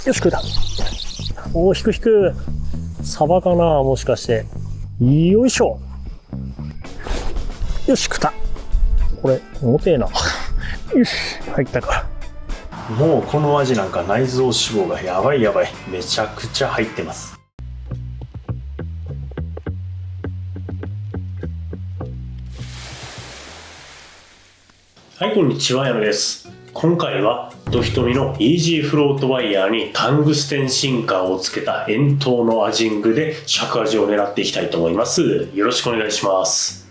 よし、食うた。おー、引く。サバかな、もしかして。よいしょ。よし、食った。これ、重てえな。よし、入ったか。もうこの味なんか内臓脂肪がやばい。めちゃくちゃ入ってます。はい、こんにちは、矢野です。今回はドヒトミのイージーフロートワイヤーにタングステンシンカーをつけた円筒のアジングで尺アジを狙っていきたいと思います。よろしくお願いします。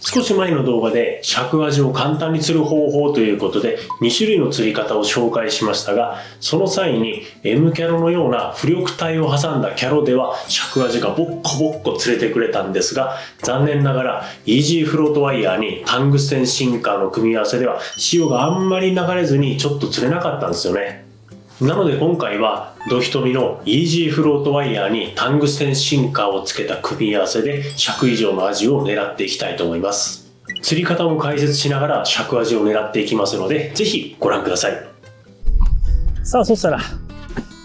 少し前の動画で尺アジを簡単に釣る方法ということで2種類の釣り方を紹介しましたが、その際に M キャロのような浮力体を挟んだキャロでは尺アジがボッコ釣れてくれたんですが、残念ながらイージーフロートワイヤーにタングステンシンカーの組み合わせでは潮があんまり流れずにちょっと釣れなかったんですよね。なので今回はドヒトミのイージーフロートワイヤーにタングステンシンカーをつけた組み合わせで尺以上のアジを狙っていきたいと思います。釣り方も解説しながら尺アジを狙っていきますので、ぜひご覧ください。さあ、そしたら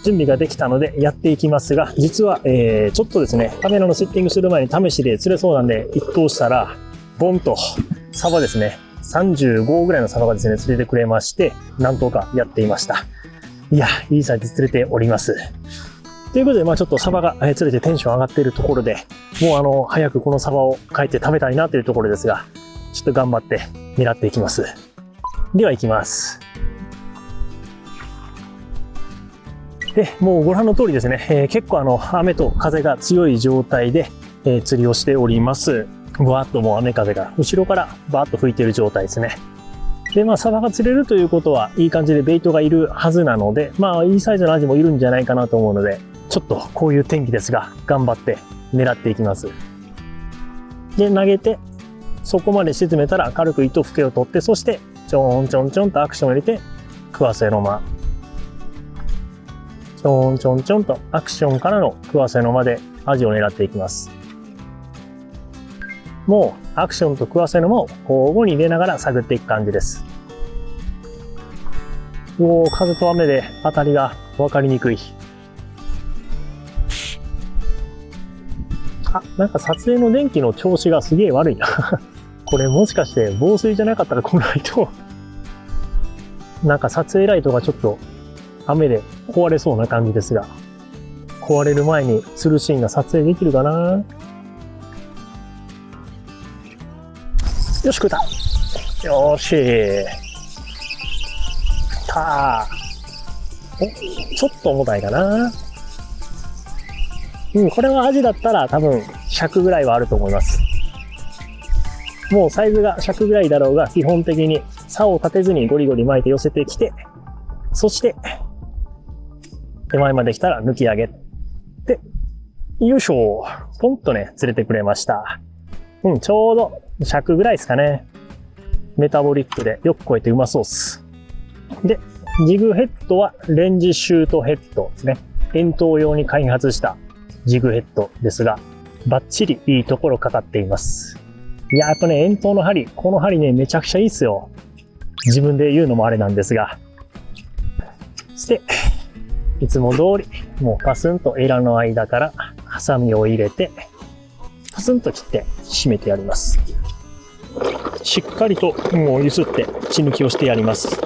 準備ができたのでやっていきますが、実は、ちょっとですね、カメラのセッティングする前に試しで釣れそうなんで一投したらボンとサバですね、35ぐらいのサバがですね釣れてくれまして、なんとかやっていました。いや、いいサイズ釣れております。ということで、ちょっとサバが釣れてテンション上がっているところで、もう早くこのサバを帰って食べたいなというところですが、ちょっと頑張って狙っていきます。では行きます。で、もうご覧の通りですね、結構雨と風が強い状態で、釣りをしております。ぶわっともう雨風が後ろからバーッと吹いている状態ですね。で、サバが釣れるということはいい感じでベイトがいるはずなので、いいサイズのアジもいるんじゃないかなと思うので、ちょっとこういう天気ですが、頑張って狙っていきます。で、投げて、そこまで沈めたら軽く糸ふけを取って、そして、ちょんちょんちょんとアクションを入れて、食わせの間。ちょんちょんちょんとアクションからの食わせの間でアジを狙っていきます。もうアクションと食わせの間を交互に入れながら探っていく感じです。風と雨で当たりが分かりにくい。なんか撮影の電気の調子がすげえ悪いな。これもしかして防水じゃなかったら来ないと、なんか撮影ライトがちょっと雨で壊れそうな感じですが、壊れる前に釣るシーンが撮影できるかな。よし、食った。よし。ちょっと重たいかな。これはアジだったら多分尺ぐらいはあると思います。もうサイズが尺ぐらいだろうが、基本的に竿を立てずにゴリゴリ巻いて寄せてきて、そして手前まで来たら抜き上げて、よいしょ、ポンとね釣れてくれました。ちょうど尺ぐらいですかね。メタボリックでよく超えてうまそうっす。で、ジグヘッドはレンジシュートヘッドですね。円筒用に開発したジグヘッドですが、バッチリいいところかかっています。いや、やっぱね、円筒の針、この針ね、めちゃくちゃいいっすよ。自分で言うのもあれなんですが。そして、いつも通り、もうパスンとエラの間からハサミを入れて、パスンと切って締めてやります。しっかりともう揺すって血抜きをしてやります。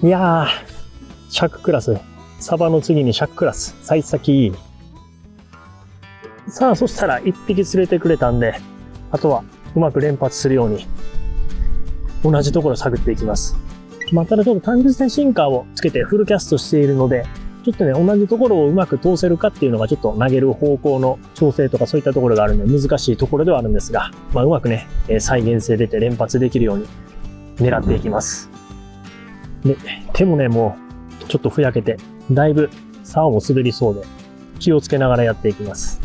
いやー、尺クラス。サバの次に尺クラス。幸先いい。さあ、そしたら一匹釣れてくれたんで、あとはうまく連発するように、同じところ探っていきます。ただちょっとタングステンシンカーをつけてフルキャストしているので、ちょっとね、同じところをうまく通せるかっていうのがちょっと投げる方向の調整とかそういったところがあるので難しいところではあるんですが、うまくね、再現性出て連発できるように狙っていきます。で、手もね、もうちょっとふやけて、だいぶ竿も滑りそうで気をつけながらやっていきます。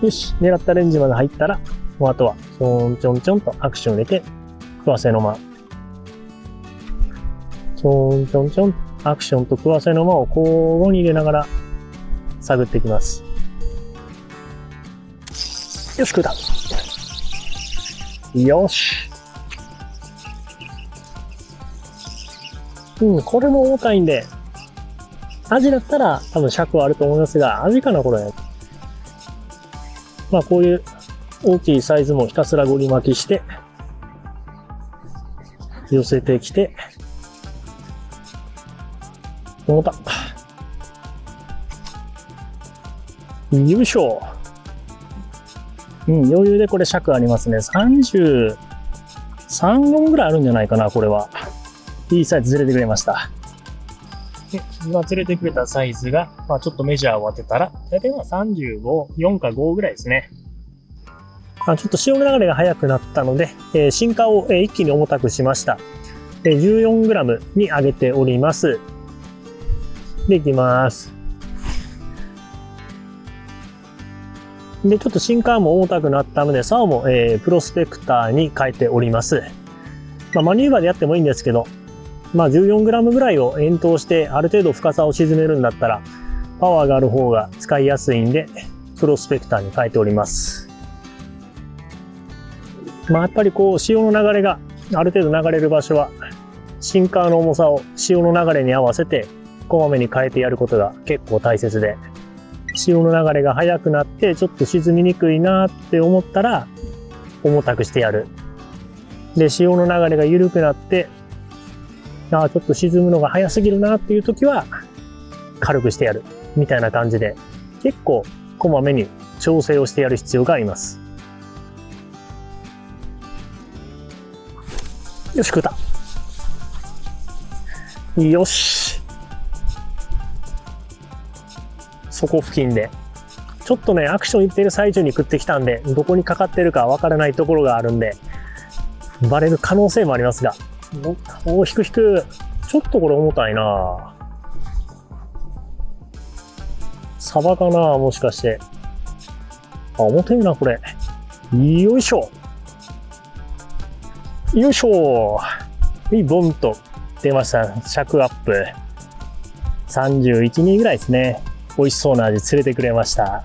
よし、狙ったレンジまで入ったら、もうあとはちょんちょんちょんとアクション入れて、食わせの間。ちょんちょんちょんアクションと食わせの間を交互に入れながら探っていきます。よし、食うた。よし。これも重たいんで、アジだったら多分尺はあると思いますが、アジかな、これ。まあ、こういう大きいサイズもひたすらゴリ巻きして、寄せてきて、重た。よいしょ。余裕でこれ尺ありますね。33、4ぐらいあるんじゃないかな、これは。いいサイズずれてくれました。で、今釣れてくれたサイズが、まあちょっとメジャーを当てたら、だいたい35、4か5ぐらいですね。ちょっと潮の流れが速くなったので、新化を一気に重たくしました。14g に上げております。で、いきます。で、ちょっと新化も重たくなったので、竿も、プロスペクターに変えております。まあ、マニューバーでやってもいいんですけど、まあ 14g ぐらいを遠投してある程度深さを沈めるんだったらパワーがある方が使いやすいんでプロスペクターに変えております。まあやっぱりこう潮の流れがある程度流れる場所はシンカーの重さを潮の流れに合わせてこまめに変えてやることが結構大切で、潮の流れが速くなってちょっと沈みにくいなって思ったら重たくしてやる。で、潮の流れが緩くなってちょっと沈むのが早すぎるなっていう時は軽くしてやるみたいな感じで結構こまめに調整をしてやる必要があります。よし、食うた。よし。そこ付近でちょっとねアクションいってる最中に食ってきたんでどこにかかってるかわからないところがあるんでバレる可能性もありますが、お、引く。ちょっとこれ重たいな。サバかな、もしかして。重たいな、これ。よいしょ。よいしょ。ボンと出ました。尺アップ。31、2ぐらいですね。美味しそうな味釣れてくれました。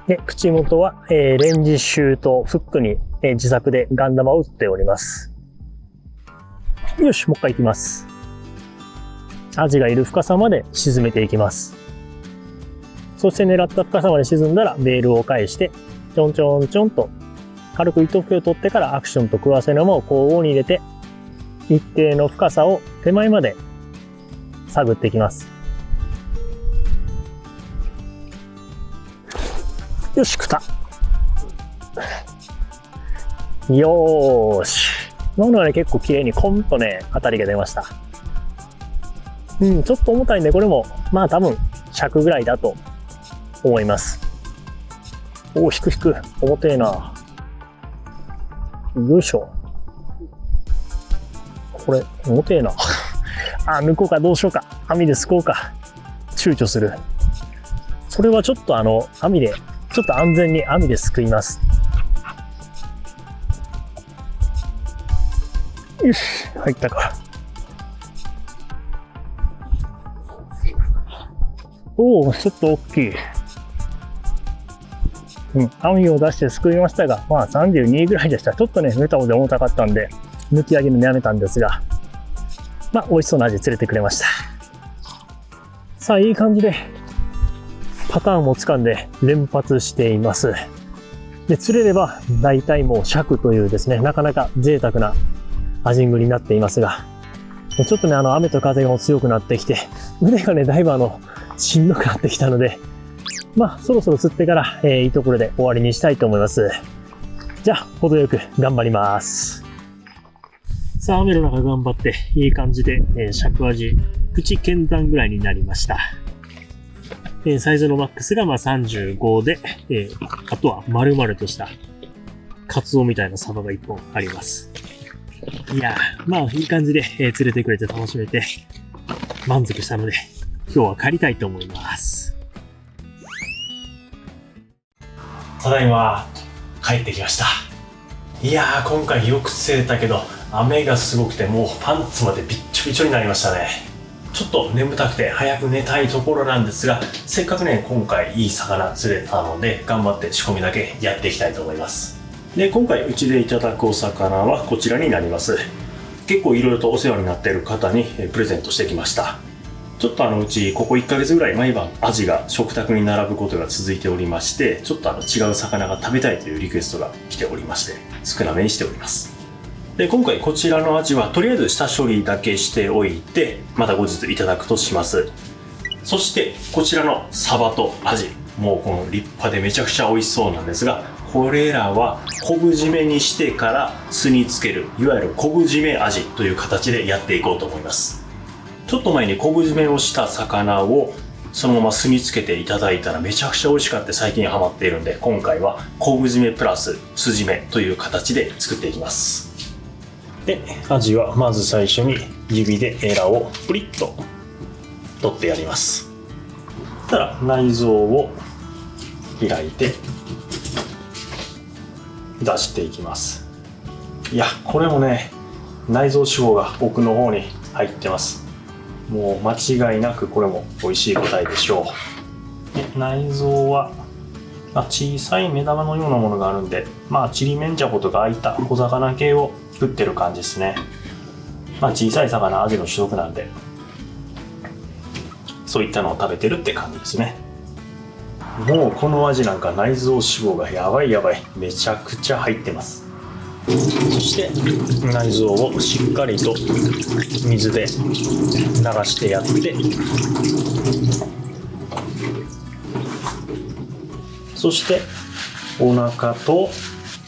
で、口元は、レンジシュートフックに、自作でガン玉を打っております。よし、もう一回いきます。アジがいる深さまで沈めていきます。そして狙った深さまで沈んだらベールを返してちょんちょんちょんと軽く糸吹きを取ってからアクションと食わせの間を交互に入れて一定の深さを手前まで探っていきます。よし、食った。よーし。今のはね、結構綺麗にコンとね、当たりが出ました。ちょっと重たいんで、これも、まあ多分、尺ぐらいだと思います。おお、引く。重てえな。よいしょ。これ、重てえな。抜こうか、どうしようか。網ですくおうか。躊躇する。それはちょっと網で、ちょっと安全に網ですくいます。よし、入ったか。おお、ちょっと大きい。網を出してすくいましたが、まあ32ぐらいでした。ちょっとね、メタボで重たかったんで、抜き上げるのやめたんですが、まあ美味しそうな味釣れてくれました。さあ、いい感じで、パターンも掴んで連発しています。で、釣れれば、大体もう尺というですね、なかなか贅沢なアジングになっていますが、ちょっとね、雨と風がも強くなってきて、腕がね、だいぶしんどくなってきたので、まあ、そろそろ釣ってから、いいところで終わりにしたいと思います。じゃあ、程よく頑張ります。さあ、雨の中頑張って、いい感じで、尺アジ、口剣山ぐらいになりました。サイズのマックスがまあ35で、あとは丸々としたカツオみたいなサバが1本あります。いやー、まあいい感じで、釣れてくれて楽しめて満足したので今日は帰りたいと思います。ただいま帰ってきました。いやー、今回よく釣れたけど雨がすごくてもうパンツまでびっちょびちょになりましたね。ちょっと眠たくて早く寝たいところなんですが、せっかくね今回いい魚釣れたので頑張って仕込みだけやっていきたいと思います。で、今回うちでいただくお魚はこちらになります。結構いろいろとお世話になっている方にプレゼントしてきました。ちょっとうちここ1ヶ月ぐらい毎晩アジが食卓に並ぶことが続いておりまして、ちょっと違う魚が食べたいというリクエストが来ておりまして、少なめにしております。で、今回こちらのアジはとりあえず下処理だけしておいて、また後日いただくとします。そしてこちらのサバとアジ、もうこの立派でめちゃくちゃ美味しそうなんですが、これらは昆布締めにしてから酢につける、いわゆる昆布締め味という形でやっていこうと思います。ちょっと前に昆布締めをした魚をそのまま酢につけていただいたらめちゃくちゃ美味しかった、最近ハマっているんで、今回は昆布締めプラス酢締めという形で作っていきます。で、アジはまず最初に指でエラをプリッと取ってやります。そしたら内臓を開いて出していきます。いや、これもね、内臓脂肪が奥の方に入ってます。もう間違いなくこれも美味しい答えでしょう。で、内臓は小さい目玉のようなものがあるんで、ちりめんじゃことかあいった小魚系を食ってる感じですね。小さい魚、アジの主食なんで、そういったのを食べてるって感じですね。もうこのアジなんか内臓脂肪がやばい、めちゃくちゃ入ってます。そして内臓をしっかりと水で流してやって、そしてお腹と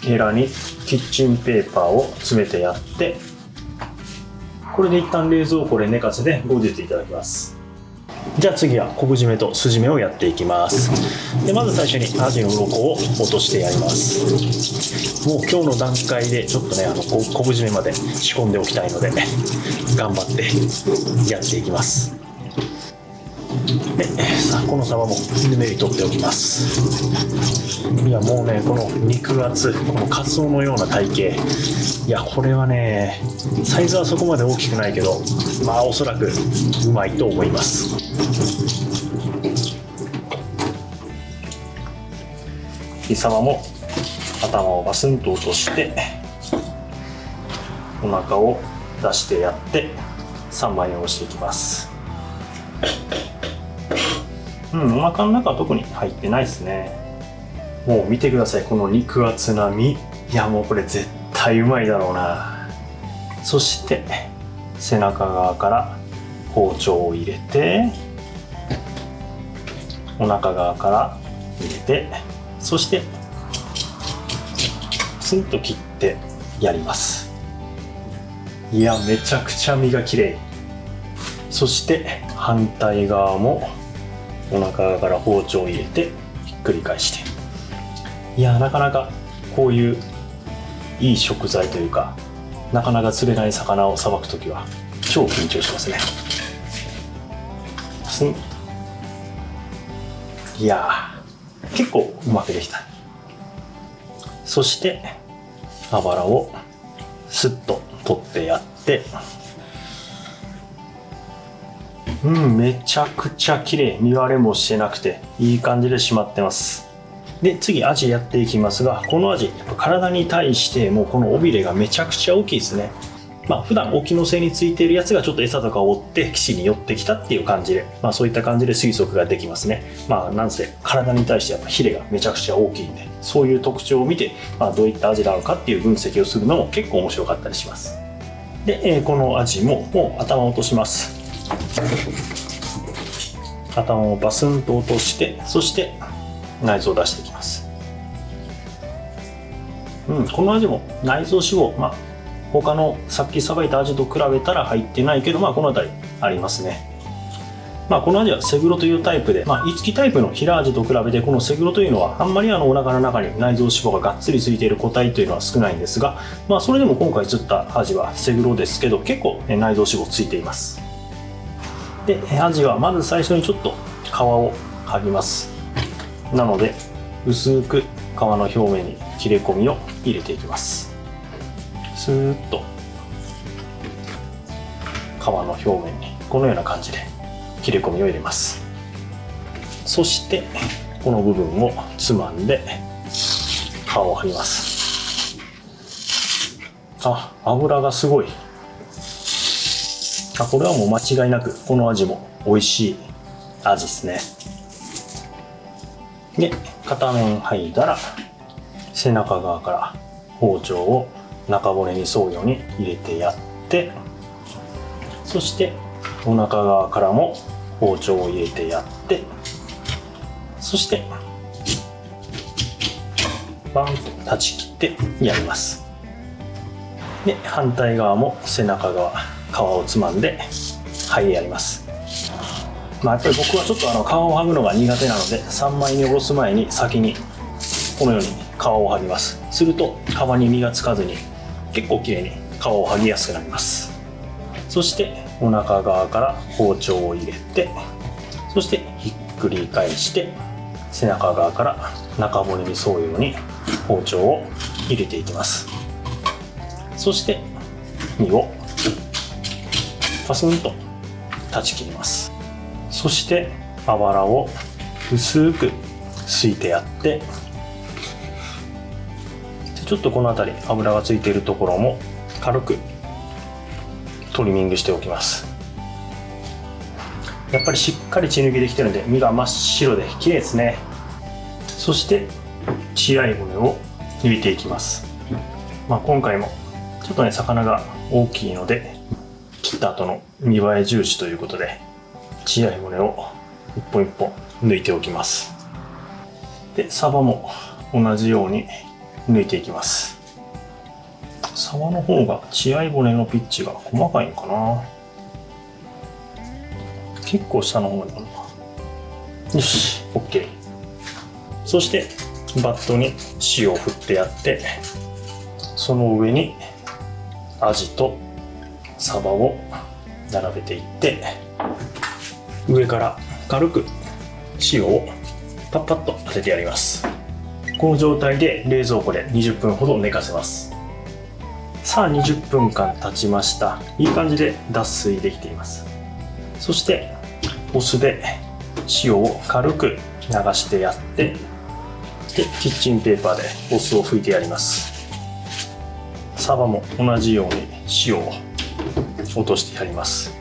エラにキッチンペーパーを詰めてやって、これで一旦冷蔵庫で寝かせて後日いただきます。じゃあ次は昆布締めと酢締めをやっていきます。で、まず最初にアジの鱗を落としてやります。もう今日の段階でちょっとね、昆布締めまで仕込んでおきたいので頑張ってやっていきます。で、さあこのサバもぬめり取っておきます。いや、もうね、この肉厚、このカツオのような体型、いや、これはね、サイズはそこまで大きくないけど、おそらくうまいと思います。イサマも頭をバスンと落としてお腹を出してやって3枚に下ろしていきます。お腹の中は特に入ってないですね。もう見てください、この肉厚な身。いや、もうこれ絶対うまいだろうな。そして背中側から包丁を入れて、お腹側から入れて、そしてスンと切ってやります。いや、めちゃくちゃ身が綺麗。そして反対側もお腹側から包丁を入れてひっくり返して、いや、なかなかこういういい食材というか、なかなか釣れない魚をさばくときは超緊張しますね。いやー、結構うまくできた。そしてあばらをスッと取ってやって、めちゃくちゃ綺麗。見割れもしてなくていい感じで締まってます。で、次アジやっていきますが、このアジやっぱ体に対してもうこの尾びれがめちゃくちゃ大きいですね。普段沖の背についているやつがちょっと餌とかを追って岸に寄ってきたっていう感じで、そういった感じで推測ができますね。なんせ体に対してやっぱヒレがめちゃくちゃ大きいんで、そういう特徴を見て、どういったアジなのかっていう分析をするのも結構面白かったりします。で、このアジももう頭を落とします。頭をバスンと落として、そして内臓を出していきます。このアジも内臓脂肪、他のさっきさばいたアジと比べたら入ってないけど、この辺りありますね。このアジはセグロというタイプで、イツキタイプのヒラアジと比べてこのセグロというのはあんまりお腹の中に内臓脂肪ががっつりついている個体というのは少ないんですが、それでも今回釣ったアジはセグロですけど、結構内臓脂肪ついています。で、アジはまず最初にちょっと皮を剥ぎます。なので薄く皮の表面に切れ込みを入れていきます。スーッと皮の表面にこのような感じで切れ込みを入れます。そしてこの部分をつまんで皮を剥ぎます。油がすごいこれはもう間違いなくこの味も美味しい味ですね。で、片面剥いだら背中側から包丁を中骨に沿うように入れてやって、そしてお腹側からも包丁を入れてやって、そしてバンと断ち切ってやります。で、反対側も背中側、皮をつまんで剥いでやります。やっぱり僕はちょっと皮を剥ぐのが苦手なので、3枚におろす前に先にこのように皮を剥ぎます。すると皮に身がつかずに結構きれいに皮を剥ぎやすくなります。そしてお腹側から包丁を入れて、そしてひっくり返して背中側から中骨に沿うように包丁を入れていきます。そして身をパスンと断ち切ります。そしてあばらを薄くすいてやって、ちょっとこの辺り油がついているところも軽くトリミングしておきます。やっぱりしっかり血抜きできてるんで身が真っ白で綺麗ですね。そして血合い骨を抜いていきます。今回もちょっとね魚が大きいので切った後の見栄え重視ということで血合い骨を一本一本抜いておきます。で、サバも同じように抜いていきます。サバの方が血合い骨のピッチが細かいのかな。結構下の方にあるな。よし、 OK。 そしてバットに塩を振ってやって、その上にアジとサバを並べていって、上から軽く塩をパッパッと当ててやります。この状態で冷蔵庫で20分ほど寝かせます。さあ20分間経ちました。いい感じで脱水できています。そしてお酢で塩を軽く流してやって、でキッチンペーパーでお酢を拭いてやります。サバも同じように塩を落としてやります。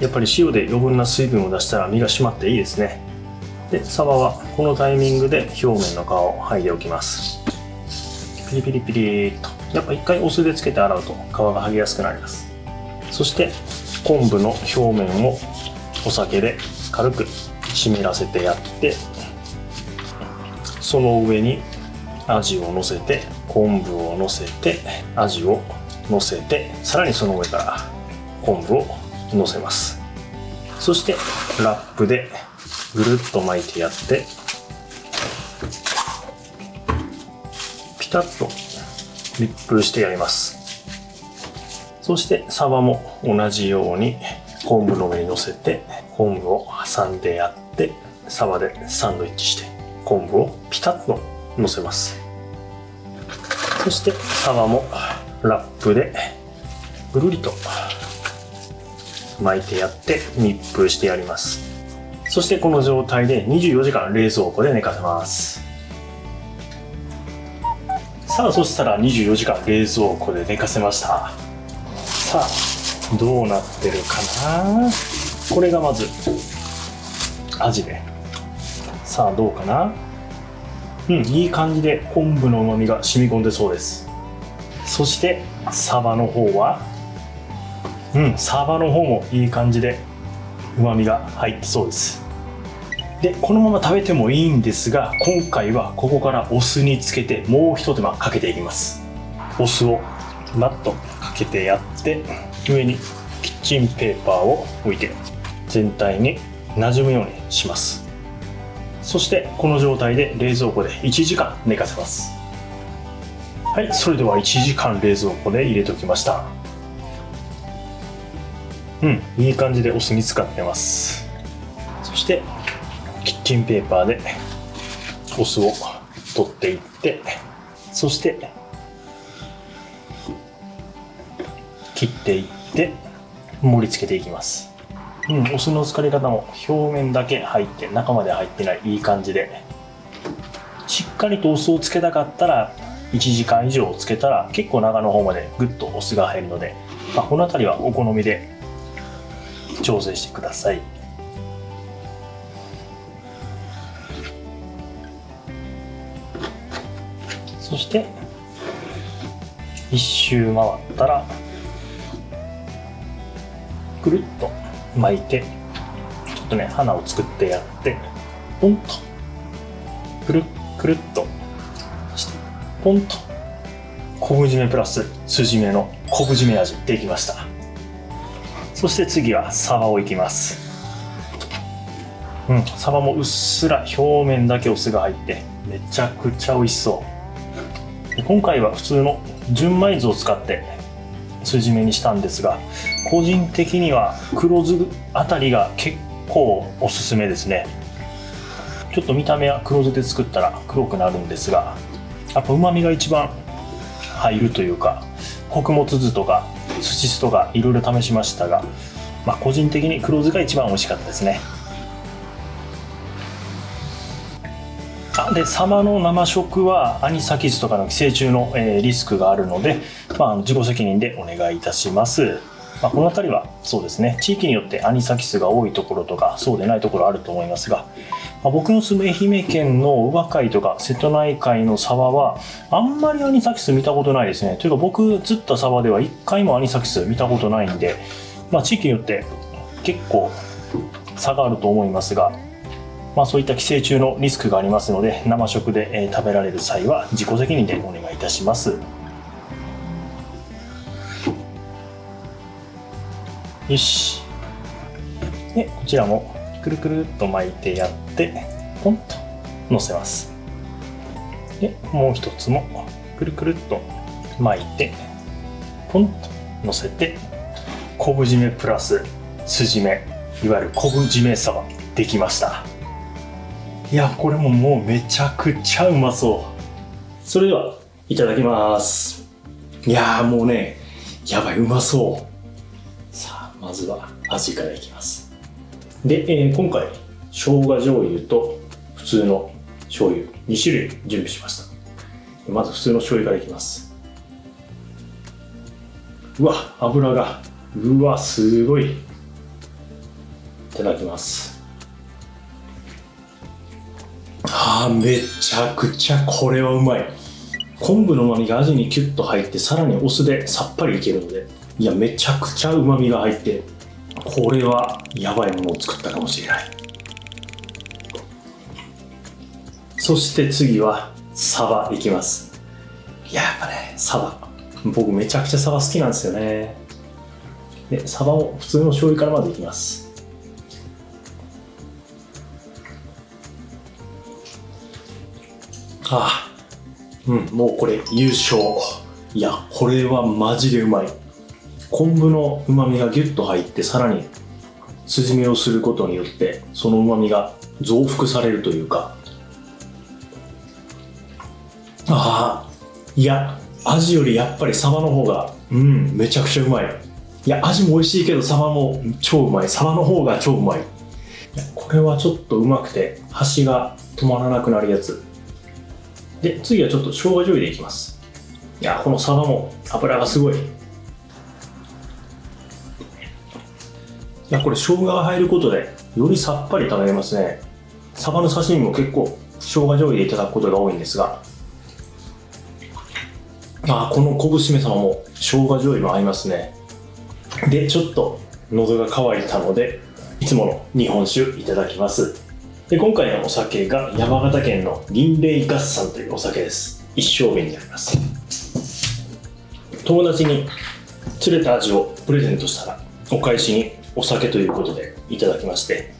やっぱり塩で余分な水分を出したら身が締まっていいですね。で、サバはこのタイミングで表面の皮を剥いでおきます。ピリピリピリーっと、やっぱ一回お酢でつけて洗うと皮が剥ぎやすくなります。そして昆布の表面をお酒で軽く湿らせてやって、その上にアジを乗せて、昆布を乗せて、アジを乗せて、さらにその上から昆布を乗せます。そしてラップでぐるっと巻いてやって、ピタッと密封してやります。そしてサバも同じように昆布の上に乗せて昆布を挟んでやって、サバでサンドイッチして昆布をピタッと乗せます。そしてサバもラップでぐるりと巻いてやって密封してやります。そしてこの状態で24時間冷蔵庫で寝かせます。さあ、そしたら24時間冷蔵庫で寝かせました。さあどうなってるかな。これがまずアジで、さあどうかな。いい感じで昆布の旨味が染み込んでそうです。そしてサバの方はサバの方もいい感じで旨味が入ってそうです。で、このまま食べてもいいんですが、今回はここからお酢につけてもう一手間かけていきます。お酢をバッとかけてやって、上にキッチンペーパーを置いて全体に馴染むようにします。そしてこの状態で冷蔵庫で1時間寝かせます。はい、それでは1時間冷蔵庫で入れておきました。いい感じでお酢に使ってます。そしてキッチンペーパーでお酢を取っていって、そして切っていって盛り付けていきます。お酢の浸かり方も表面だけ入って中まで入ってない、いい感じで、しっかりとお酢をつけたかったら1時間以上つけたら結構中の方までぐっとお酢が入るので、この辺りはお好みで調整してください。そして一周回ったらくるっと巻いて、ちょっとね花を作ってやってポンとくるっくるっとしてポンと昆布締めプラス酢締めの昆布締め味できました。そして次はサバをいきます。サバもうっすら表面だけお酢が入ってめちゃくちゃ美味しそう。で今回は普通の純米酢を使って酢締めにしたんですが、個人的には黒酢あたりが結構おすすめですね。ちょっと見た目は黒酢で作ったら黒くなるんですが、やっぱ旨味が一番入るというか、穀物酢とか寿司酢とかいろいろ試しましたが、個人的に黒酢が一番美味しかったですね。でサバの生食はアニサキスとかの寄生虫のリスクがあるので、自己責任でお願いいたします。この辺りはそうですね、地域によってアニサキスが多いところとかそうでないところあると思いますが、僕の住む愛媛県の宇和海とか瀬戸内海のサバはあんまりアニサキス見たことないですね。というか僕釣ったサバでは一回もアニサキス見たことないんで、地域によって結構差があると思いますが、そういった寄生虫のリスクがありますので、生食で食べられる際は自己責任でお願いいたします。よし。でこちらもくるくるっと巻いてやってポンと乗せます。でもう一つもくるくるっと巻いてポンと乗せて、昆布締めプラス酢締め、いわゆる昆布締めサバできました。いやこれももうめちゃくちゃうまそう。それではいただきます。いやもうね、やばいうまそう。さあまずは味からいきます。で、今回生姜醤油と普通の醤油2種類準備しました。まず普通の醤油からいきます。うわ油が、うわすごい。いただきます。めちゃくちゃこれはうまい。昆布の旨味が味にキュッと入って、さらにお酢でさっぱりいけるので、いやめちゃくちゃうまみが入って、これはやばいものを作ったかもしれない。そして次はサバいきます。やっぱねサバ、僕めちゃくちゃサバ好きなんですよね。でサバを普通の醤油からまずいきます。もうこれ優勝。いやこれはマジでうまい。昆布の旨味がギュッと入って、さらに酢締めをすることによってその旨味が増幅されるというか、いや味よりやっぱりサバの方がめちゃくちゃうまい。いや味も美味しいけどサバも超うまい。サバの方が超うまい。いやこれはちょっとうまくて箸が止まらなくなるやつで、次はちょっと生姜醤油でいきます。いやこのサバも脂がすごい。いやこれ生姜が入ることでよりさっぱり食べれますね。サバの刺身も結構生姜醤油でいただくことが多いんですが、この昆布締めサバも生姜醤油も合いますね。でちょっと喉が渇いたのでいつもの日本酒いただきます。で今回のお酒が山形県の林嶺合算というお酒です。一升瓶になります。友達に釣れたアジをプレゼントしたらお返しにお酒ということでいただきまして、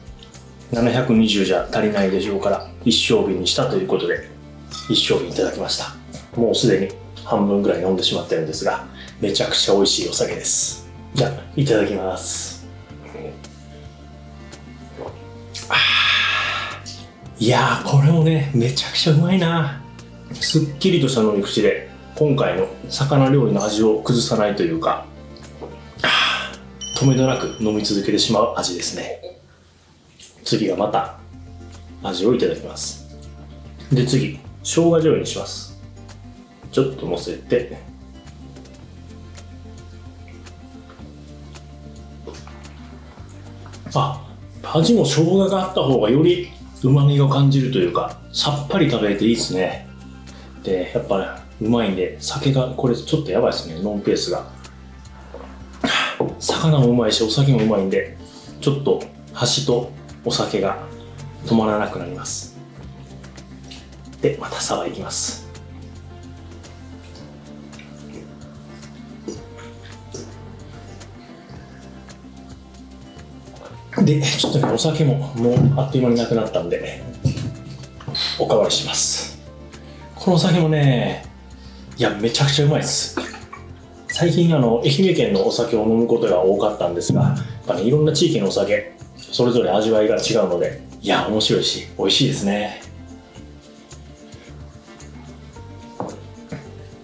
720じゃ足りないでしょうから一升瓶にしたということで一升瓶いただきました。もうすでに半分ぐらい飲んでしまってるんですが、めちゃくちゃ美味しいお酒です。じゃあいただきます。いやこれもねめちゃくちゃうまいな。すっきりとした飲み口で今回の魚料理の味を崩さないというか、止めどなく飲み続けてしまう味ですね。次はまた味をいただきます。で次生姜醤油にします。ちょっとのせて、味も生姜があった方がより旨味を感じるというか、さっぱり食べれていいですね。で、やっぱうまいんで、酒がこれちょっとやばいですね、ノンペースが。魚もうまいし、お酒もうまいんで、ちょっと箸とお酒が止まらなくなります。で、またサバいきます。で、ちょっとね、お酒ももうあっという間になくなったんで、おかわりします。このお酒もね、いや、めちゃくちゃうまいです。最近愛媛県のお酒を飲むことが多かったんですが、やっぱね、いろんな地域のお酒、それぞれ味わいが違うので、いや、面白いし、美味しいですね。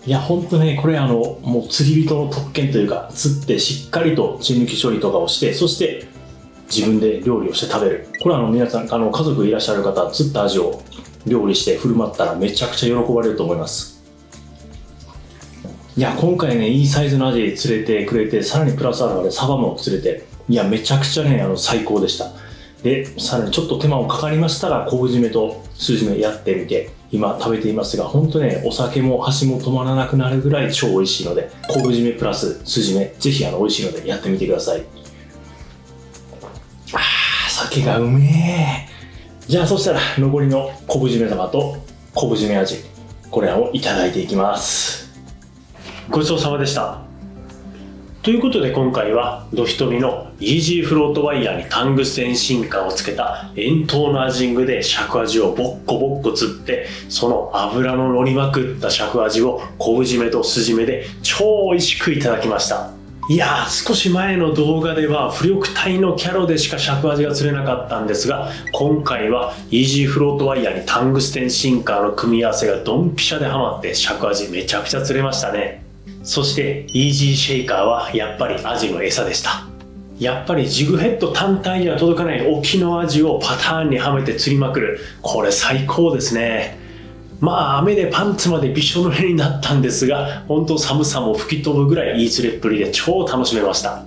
いや、ほんとね、これもう釣り人の特権というか、釣ってしっかりと血抜き処理とかをして、そして自分で料理をして食べる。これは皆さん、家族いらっしゃる方、釣った味を料理して振る舞ったらめちゃくちゃ喜ばれると思います。いや、今回ね、いいサイズのアジ釣れてくれて、さらにプラスアルファでサバも釣れて、いや、めちゃくちゃね、最高でした。で、さらにちょっと手間もかかりましたが、昆布締めと酢締めやってみて、今食べていますが、ほんとね、お酒も箸も止まらなくなるぐらい超美味しいので、昆布締めプラス酢締め、ぜひ美味しいのでやってみてください。酒がうめえ。じゃあ、そしたら残りの昆布締め玉と昆布締め味、これらをいただいていきます。ごちそうさまでした。ということで今回はドヒトミのイージーフロートワイヤーにタングステンシンカーをつけた円筒のアジングで尺アジをボッコボッコ釣って、その脂の乗りまくった尺アジを昆布締めと酢締めで超美味しくいただきました。いやー、少し前の動画では浮力帯のキャロでしか尺アジが釣れなかったんですが、今回はイージーフロートワイヤーにタングステンシンカーの組み合わせがドンピシャでハマって尺アジめちゃくちゃ釣れましたね。そしてイージーシェイカーはやっぱりアジの餌でした。やっぱりジグヘッド単体には届かない沖のアジをパターンにはめて釣りまくる、これ最高ですね。まあ雨でパンツまでびしょ濡れになったんですが、本当寒さも吹き飛ぶぐらいいい釣れっぷりで超楽しめました。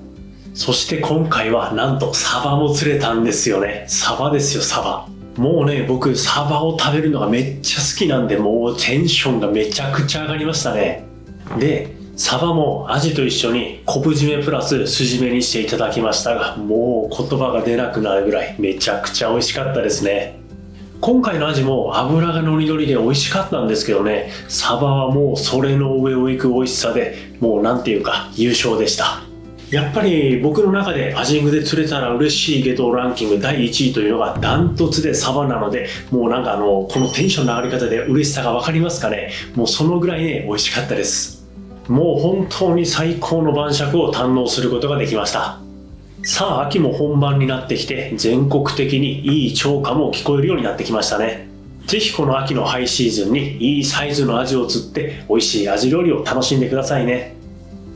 そして今回はなんとサバも釣れたんですよね。サバですよ、サバ。もうね、僕サバを食べるのがめっちゃ好きなんで、もうテンションがめちゃくちゃ上がりましたね。で、サバもアジと一緒に昆布締めプラス酢締めにしていただきましたが、もう言葉が出なくなるぐらいめちゃくちゃ美味しかったですね。今回のアジも脂がノリノリで美味しかったんですけどね、サバはもうそれの上を行く美味しさで、もうなんていうか優勝でした。やっぱり僕の中でアジングで釣れたら嬉しいゲトランキング第1位というのがダントツでサバなので、もうなんかこのテンションの上がり方で嬉しさが分かりますかね。もうそのぐらいね、美味しかったです。もう本当に最高の晩酌を堪能することができました。さあ、秋も本番になってきて、全国的にいい釣果も聞こえるようになってきましたね。ぜひこの秋のハイシーズンにいいサイズのアジを釣って美味しいアジ料理を楽しんでくださいね。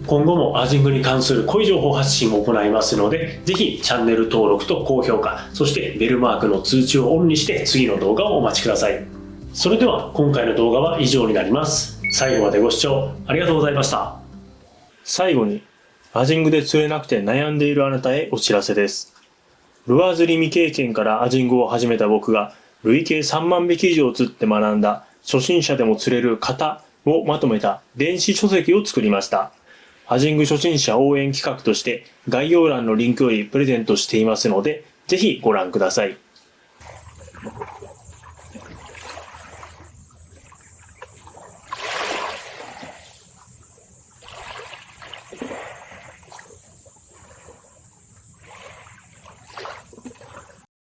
今後もアジングに関する濃い情報発信を行いますので、ぜひチャンネル登録と高評価、そしてベルマークの通知をオンにして次の動画をお待ちください。それでは今回の動画は以上になります。最後までご視聴ありがとうございました。最後に、アジングで釣れなくて悩んでいるあなたへお知らせです。ルアー釣り未経験からアジングを始めた僕が、累計3万匹以上釣って学んだ初心者でも釣れる型をまとめた電子書籍を作りました。アジング初心者応援企画として概要欄のリンクよりプレゼントしていますので、ぜひご覧ください。